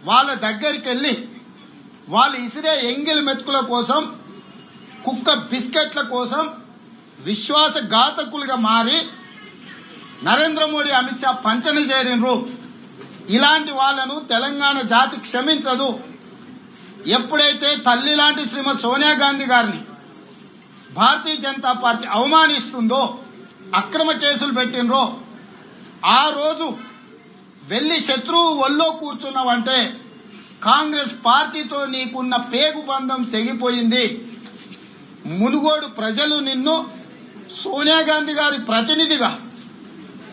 వాళ్ళ దగ్గరికి వెళ్ళి వాళ్ళు ఇసిరే ఎంగిల్ మెతుకుల కోసం, కుక్క బిస్కెట్ల కోసం విశ్వాసఘాతకులుగా మారి నరేంద్ర మోడీ, అమిత్ షా పంచన చేరినరు. ఇలాంటి వాళ్లను తెలంగాణ జాతి క్షమించదు. ఎప్పుడైతే తల్లి లాంటి శ్రీమతి సోనియా గాంధీ గారిని భారతీయ జనతా పార్టీ అవమానిస్తుందో, అక్రమ కేసులు పెట్టినరో, ఆ రోజు వెళ్లి శత్రువు ఒళ్ళో కూర్చున్నావంటే కాంగ్రెస్ పార్టీతో నీకున్న పేగు బంధం తెగిపోయింది. మునుగోడు ప్రజలు నిన్ను సోనియా గాంధీ గారి ప్రతినిధిగా,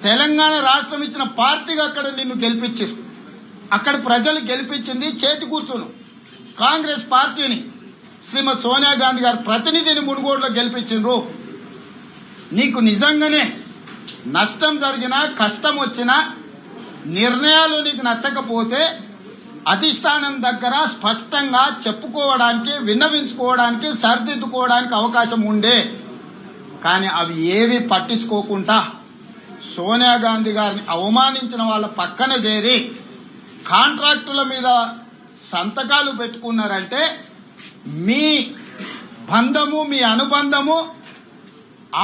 తెలంగాణ రాష్ట్రం ఇచ్చిన పార్టీగా అక్కడ నిన్ను గెలిపించారు. అక్కడ ప్రజలు గెలిపించింది చేతి గుర్తును, కాంగ్రెస్ పార్టీని, శ్రీమతి సోనియా గాంధీ గారి ప్రతినిధిని మునుగోడులో గెలిపించారు. నీకు నిజంగానే నష్టం జరిగినా, కష్టం వచ్చినా, నిర్ణయాలు నీకు నచ్చకపోతే అధిష్టానం దగ్గర స్పష్టంగా చెప్పుకోవడానికి, విన్నవించుకోవడానికి, సరిదిద్దుకోవడానికి అవకాశం ఉండే. కానీ అవి ఏవి పట్టించుకోకుండా సోనియా గాంధీ గారిని అవమానించిన వాళ్ళ పక్కన చేరి కాంట్రాక్టుల మీద సంతకాలు పెట్టుకున్నారంటే మీ బంధము, మీ అనుబంధము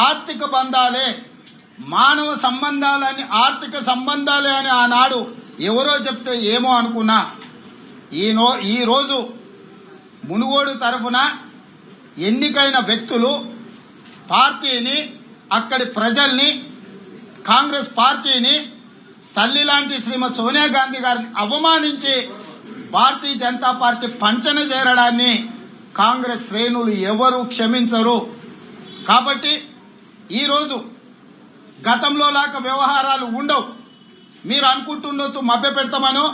ఆర్థిక బంధాలే, మానవ సంబంధాలని ఆర్థిక సంబంధాలే అని ఆనాడు ఎవరో చెప్తే ఏమో అనుకున్నా. ఈ రోజు మునుగోడు తరఫున ఎన్నికైన వ్యక్తులు పార్టీని, అక్కడి ప్రజల్ని, కాంగ్రెస్ పార్టీని, తల్లి లాంటి శ్రీమతి సోనియా గాంధీ గారిని అవమానించి భారతీయ జనతా పార్టీ పంచన చేరడాన్ని కాంగ్రెస్ శ్రేణులు ఎవరూ క్షమించరు. కాబట్టి ఈరోజు గతంలో లాగా వ్యవహారాలు ఉండవు. మీరు అనుకుంటుండొచ్చు మభ్య పెడతామనో,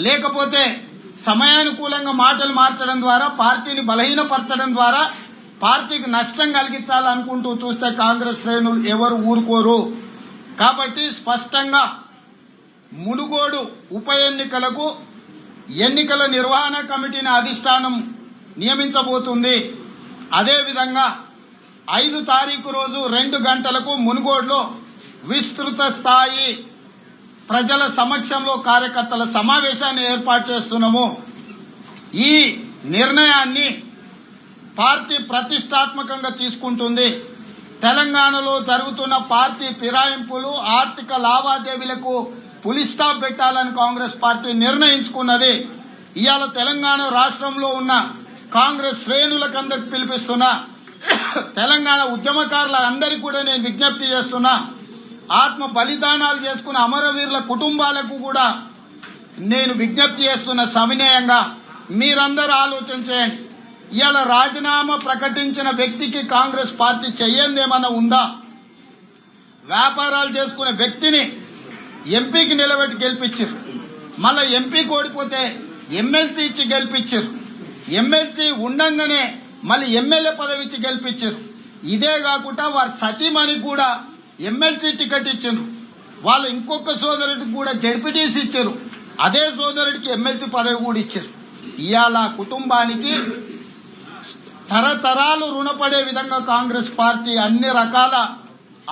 లేకపోతే సమయానుకూలంగా మాటలు మార్చడం ద్వారా, పార్టీని బలహీనపరచడం ద్వారా పార్టీకి నష్టం కలిగించాలనుకుంటూ చూస్తే కాంగ్రెస్ శ్రేణులు ఎవరు ఊరుకోరు. కాబట్టి స్పష్టంగా మునుగోడు ఉప ఎన్నికలకు ఎన్నికల నిర్వహణ కమిటీని అధిష్టానం నియమించబోతుంది. అదేవిధంగా 5 తారీఖు రోజు 2 గంటలకు మునుగోడులో విస్తృత స్థాయి ప్రజల సమక్షంలో కార్యకర్తల సమావేశాన్ని ఏర్పాటు చేస్తున్నాము. ఈ నిర్ణయాన్ని పార్టీ ప్రతిష్టాత్మకంగా తీసుకుంటుంది. తెలంగాణలో జరుగుతున్న పార్టీ ఫిరాయింపులు, ఆర్థిక లావాదేవీలకు పులి స్టాప్ పెట్టాలని కాంగ్రెస్ పార్టీ నిర్ణయించుకున్నది. ఇవాళ తెలంగాణ రాష్ట్రంలో ఉన్న కాంగ్రెస్ శ్రేణులకందరికి పిలిపిస్తున్నా, తెలంగాణ ఉద్యమకారుల అందరికీ కూడా నేను విజ్ఞప్తి చేస్తున్నా, ఆత్మ బలిదానాలు చేసుకున్న అమరవీరుల కుటుంబాలకు కూడా నేను విజ్ఞప్తి చేస్తున్న సవినయంగా మీరందరూ ఆలోచన చేయండి. ఇవాళ రాజీనామా ప్రకటించిన వ్యక్తికి కాంగ్రెస్ పార్టీ చెయ్యందేమన్నా ఉందా? వ్యాపారాలు చేసుకునే వ్యక్తిని ఎంపీకి నిలబెట్టి గెలిపించారు. మళ్ళా ఎంపీకి ఓడిపోతే ఎమ్మెల్సీ ఇచ్చి గెలిపించారు. ఎమ్మెల్సీ ఉండంగానే మళ్ళీ ఎమ్మెల్యే పదవి ఇచ్చి గెలిపించారు. ఇదే కాకుండా వారి సతీమణికి కూడా ఎమ్మెల్సీ టికెట్ ఇచ్చారు. వాళ్ళు ఇంకొక సోదరుడికి కూడా జడ్పీటీసీ ఇచ్చారు. అదే సోదరుడికి ఎమ్మెల్సీ పదవి కూడా ఇచ్చారు. ఇవాళ కుటుంబానికి తరతరాలు రుణపడే విధంగా కాంగ్రెస్ పార్టీ అన్ని రకాల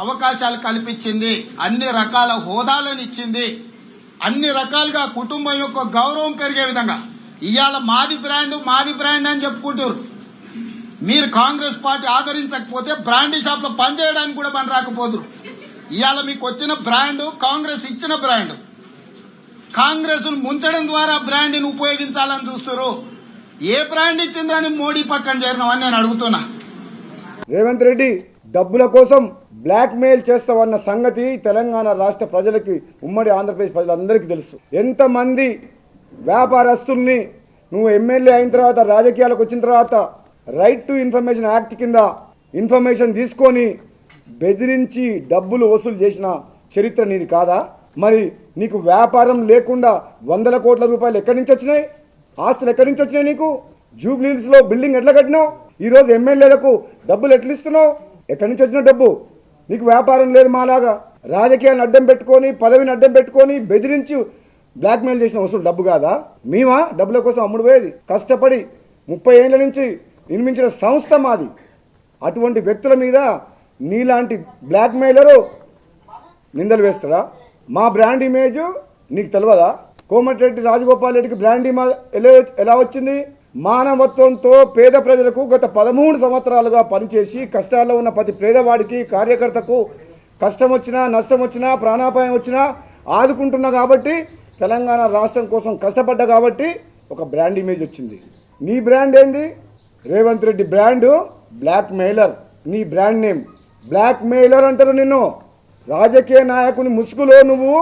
అవకాశాలు కల్పించింది, అన్ని రకాల హోదాలను ఇచ్చింది, అన్ని రకాలుగా కుటుంబం యొక్క గౌరవం పెరిగే విధంగా. ఇవాళ మాది బ్రాండ్ అని చెప్పుకుంటారు. మీరు కాంగ్రెస్ పార్టీ ఆదరించకపోతే బ్రాండీ షాప్ లో పనిచేయడానికి కూడా పని రాకపోదురు. ఇవాళ మీకు వచ్చిన బ్రాండ్ కాంగ్రెస్ ఇచ్చిన బ్రాండ్. కాంగ్రెస్ ముంచడం ద్వారా బ్రాండ్ని ఉపయోగించాలని చూస్తారు. ఏ బ్రాండ్ ఇచ్చిందని మోడీ పక్కన చేరినామని నేను అడుగుతున్నా. రేవంత్ రెడ్డి డబ్బుల కోసం బ్లాక్ మెయిల్ చేస్తావన్న సంగతి తెలంగాణ రాష్ట్ర ప్రజలకి, ఉమ్మడి ఆంధ్రప్రదేశ్ ప్రజలందరికీ తెలుసు. ఎంతమంది వ్యాపారస్తుల్ని నువ్వు ఎమ్మెల్యే అయిన తర్వాత, రాజకీయాలకు వచ్చిన తర్వాత రైట్ టు ఇన్ఫర్మేషన్ యాక్ట్ కింద ఇన్ఫర్మేషన్ తీసుకొని బెదిరించి డబ్బులు వసూలు చేసిన చరిత్ర నీది కాదా? మరి నీకు వ్యాపారం లేకుండా 100 కోట్ల రూపాయలు ఎక్కడి నుంచి వచ్చినాయి? ఆస్తులు ఎక్కడి నుంచి వచ్చినాయి? నీకు జూబ్లీహిల్స్ లో బిల్డింగ్ ఎట్లా కట్టినావు? ఈరోజు ఎమ్మెల్యేలకు డబ్బులు ఎట్లా ఇస్తున్నావు? ఎక్కడి నుంచి వచ్చిన డబ్బు? నీకు వ్యాపారం లేదు మాలాగా. రాజకీయాలను అడ్డం పెట్టుకొని, పదవిని అడ్డం పెట్టుకొని బెదిరించి బ్లాక్మెయిల్ చేసిన వసూలు డబ్బు కాదా? మేమా డబ్బుల కోసం అమ్ముడు పోయేది? కష్టపడి 30 ఏళ్ల నుంచి నిర్మించిన సంస్థ మాది. అటువంటి వ్యక్తుల మీద నీలాంటి బ్లాక్మెయిలరు నిందలు వేస్తాడా? మా బ్రాండ్ ఇమేజ్ నీకు తెలియదా? కోమటిరెడ్డి రాజగోపాల్ రెడ్డికి బ్రాండీ ఎలా వచ్చింది? మానవత్వంతో పేద ప్రజలకు గత 13 సంవత్సరాలుగా పనిచేసి కష్టాల్లో ఉన్న ప్రతి పేదవాడికి కార్యకర్తకు కష్టం వచ్చినా నష్టం వచ్చినా ప్రాణాపాయం వచ్చినా ఆదుకుంటున్నా కాబట్టి, తెలంగాణ రాష్ట్రం కోసం కష్టపడ్డా కాబట్టి ఒక బ్రాండ్ ఇమేజ్ వచ్చింది. నీ బ్రాండ్ ఏంది? Revanth Reddy brand blackmailer. నీ బ్రాండ్ నేమ్ బ్లాక్ మెయిలర్ అంటారు నిన్ను. రాజకీయ నాయకుని ముసుగులో నువ్వు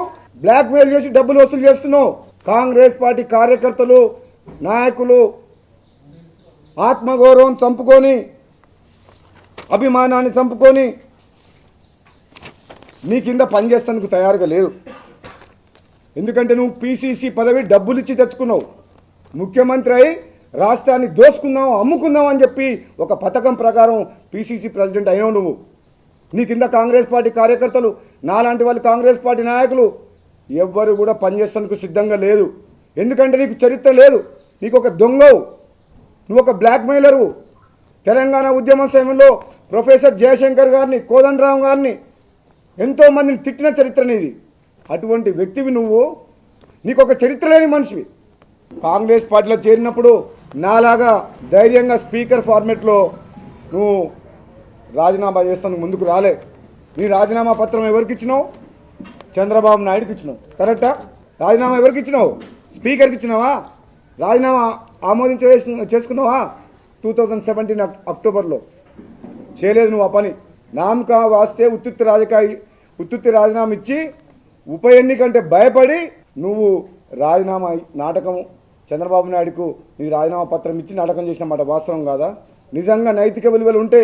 బ్లాక్ మెయిల్ చేసి డబ్బులు వసూలు చేస్తున్నావు. కాంగ్రెస్ పార్టీ కార్యకర్తలు నాయకులు ఆత్మగౌరవం చంపుకొని అభిమానాన్ని చంపుకొని నీ కింద పనిచేసేందుకు తయారుగా లేరు. ఎందుకంటే నువ్వు పిసిసి పదవి డబ్బులు ఇచ్చి తెచ్చుకున్నావు. ముఖ్యమంత్రి అయి రాష్ట్రాన్ని దోసుకుందాం అమ్ముకుందాం అని చెప్పి ఒక పథకం ప్రకారం పిసిసి ప్రెసిడెంట్ అయినావు నువ్వు. నీ కింద కాంగ్రెస్ పార్టీ కార్యకర్తలు నాలాంటి వాళ్ళు కాంగ్రెస్ పార్టీ నాయకులు ఎవ్వరు కూడా పనిచేసేందుకు సిద్ధంగా లేదు. ఎందుకంటే నీకు చరిత్ర లేదు. నీకు ఒక దొంగవు, నువ్వు ఒక బ్లాక్ మెయిలరు. తెలంగాణ ఉద్యమం సమయంలో ప్రొఫెసర్ జయశంకర్ గారిని, కోదండరాం గారిని ఎంతోమందిని తిట్టిన చరిత్ర నీది. అటువంటి వ్యక్తివి నువ్వు. నీకు ఒక చరిత్ర లేని మనిషివి. కాంగ్రెస్ పార్టీలో చేరినప్పుడు నాలాగా ధైర్యంగా స్పీకర్ ఫార్మెట్లో నువ్వు రాజీనామా చేస్తాను ముందుకు రాలే. నీ రాజీనామా పత్రం ఎవరికి ఇచ్చినావు? చంద్రబాబు నాయుడుకి ఇచ్చినావు. కరెక్టా? రాజీనామా ఎవరికి ఇచ్చినావు? స్పీకర్కి ఇచ్చినావా? రాజీనామా చేసుకున్నావా? 2017 అక్టోబర్లో చేయలేదు నువ్వు ఆ పని. నామకా వాస్తే ఉత్తుత్తి రాజీనామా ఇచ్చి ఉప ఎన్నికంటే భయపడి నువ్వు రాజీనామా నాటకం చంద్రబాబు నాయుడుకు నీ రాజీనామా పత్రం ఇచ్చి నాటకం చేసినమాట వాస్తవం కాదా? నిజంగా నైతిక విలువలు ఉంటే,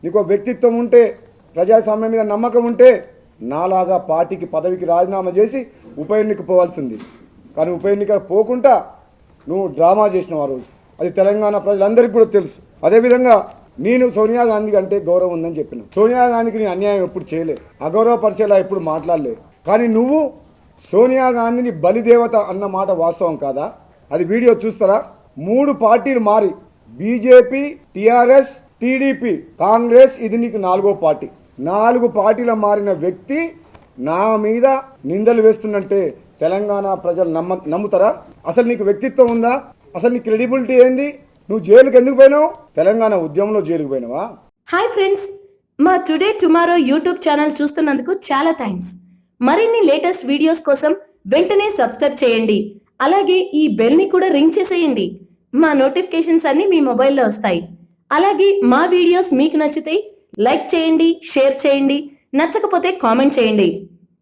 నీకు వ్యక్తిత్వం ఉంటే, ప్రజాస్వామ్యం మీద నమ్మకం ఉంటే నాలాగా పార్టీకి పదవికి రాజీనామా చేసి ఉప ఎన్నిక పోవాల్సింది. కానీ ఉప ఎన్నిక పోకుండా నువ్వు డ్రామా చేసినావు ఆ రోజు. అది తెలంగాణ ప్రజలందరికీ కూడా తెలుసు. అదేవిధంగా నేను సోనియా గాంధీ అంటే గౌరవం ఉందని చెప్పిన. సోనియా గాంధీకి నీ అన్యాయం ఎప్పుడు చేయలే, అగౌరవపరిచేలా ఎప్పుడు మాట్లాడలే. కానీ నువ్వు సోనియా గాంధీని బలిదేవత అన్న మాట వాస్తవం కాదా? అది వీడియో చూస్తారా? 3 పార్టీలు మారి బీజేపీ, టిఆర్ఎస్, టీడీపీ, కాంగ్రెస్, ఇది నీకు 4వ పార్టీ. 4 పార్టీల మారిన వ్యక్తి నా మీద నిందలు వేస్తున్నంటే తెలంగాణ ప్రజలు నమ్ముతారా? అసలు నీకు వ్యక్తిత్వం ఉందా? అసలు నీ క్రెడిబిలిటీ ఏంది? నువ్వు జైలుకి ఎందుకు పోయినావు? తెలంగాణ ఉద్యమంలో జైలుకు పోయినావా? హాయ్ ఫ్రెండ్స్, మా టుడే టుమారో యూట్యూబ్ ఛానల్ చూస్తున్నందుకు చాలా థ్యాంక్స్. మరిన్ని లేటెస్ట్ వీడియోస్ కోసం వెంటనే సబ్స్క్రైబ్ చేయండి. అలాగే ఈ బెల్ ని కూడా రింగ్ చేసేయండి. మా నోటిఫికేషన్స్ అన్ని మీ మొబైల్లో వస్తాయి. అలాగే మా వీడియోస్ మీకు నచ్చితే లైక్ చేయండి, షేర్ చేయండి, నచ్చకపోతే కామెంట్ చేయండి.